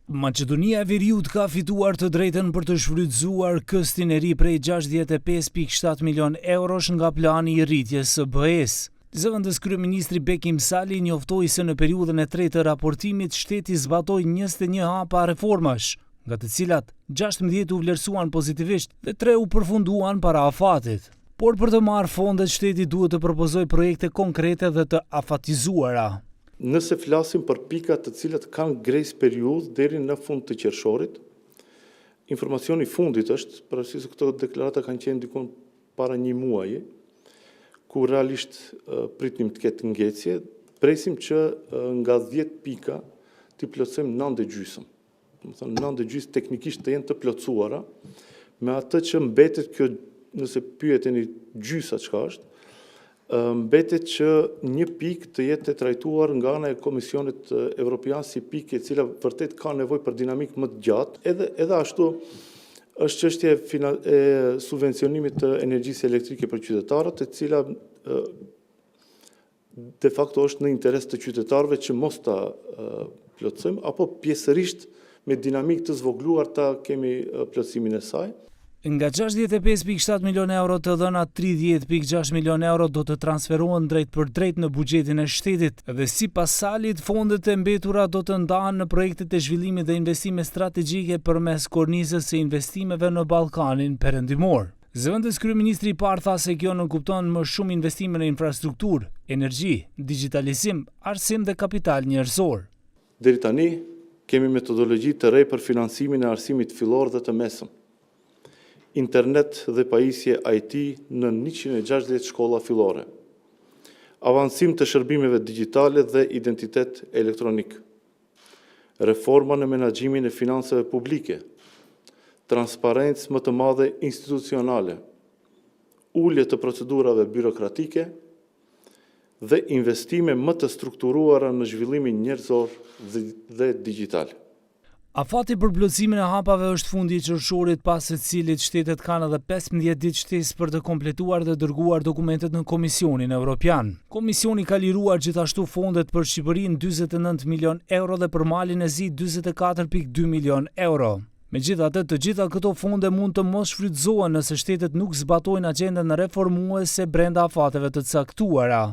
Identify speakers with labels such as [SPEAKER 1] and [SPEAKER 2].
[SPEAKER 1] Maqedonia e Veriut ka fituar të drejtën për të shfrytzuar këstin e ri prej 65.7 milion eurosh nga plani i rritjes së BE-s. Zëvendës kryeministri Bekim Sali njoftoi se në periudhën e tretë të raportimit shteti zbatoi 21 hapa reformash, nga të cilat 16 u vlerësuan pozitivisht dhe 3 u përfunduan para afatit. Por për të marrë fondet shteti duhet të propozojë projekte konkrete dhe të afatizuara.
[SPEAKER 2] Nëse flasim për pikat të cilat kanë grace periudhë deri në fund të qershorit, informacioni i fundit është, parasysh se këto deklarata kanë qenë dikon para një muaji, ku realisht pritnim të ketë ngjecje, presim që nga 10 pika të plotësojmë 9.5. Domethënë 9.5 teknikisht të jenë të plotësuara, me atë që mbetet kjo, nëse pyeteni gjysa çka është, mbetet që një pikë të jetë trajtuar nga ana e Komisionit Evropian si pikë e cila vërtet ka nevojë për dinamikë më të gjatë, edhe ashtu është çështja e subvencionimit të energjisë elektrike për qytetarët, e cila de facto është në interes të qytetarëve që mos ta plotësojmë, apo pjesërisht me dinamikë të zvogluar ta kemi plotësimin e saj.
[SPEAKER 1] Nga 65.7 milion euro të dhëna 30.6 milion euro do të transferohen drejt për drejt në buxhetin e shtetit dhe sipas Salit fondet e mbetura do të ndahen në projektet e zhvillimit dhe investime strategjike përmes kornizës së investimeve në Ballkanin Perëndimor. Zëvendës kryeministri i parë tha se kjo nënkupton më shumë investime në infrastrukturë, energji, digitalizim, arsim dhe kapital njerëzor.
[SPEAKER 2] Deri tani kemi metodologji të re për finansimin e arsimit fillor dhe të mesëm. Internet dhe pajisje IT në 160 shkolla fillore. Avancim të shërbimeve digjitale dhe identitet elektronik. Reforma në menaxhimin e financave publike. Transparencë më të madhe institucionale. Ulje të procedurave byrokratike dhe investime më të strukturuara në zhvillimin njerëzor dhe digjital.
[SPEAKER 1] Afati për plotësimin e hapave është fundi i qershorit, pas së cilit shtetet kanë edhe 15 ditë shtesë për të kompletuar dhe dërguar dokumentet në Komisionin Evropian. Komisioni ka liruar gjithashtu fondet për Shqipërinë 49 milion euro dhe për Malin e Zi 44.2 milion euro. Megjithatë, të gjitha këto fonde mund të mos shfrytëzohen nëse shtetet nuk zbatojnë agjendën reformuese brenda afateve të caktuara.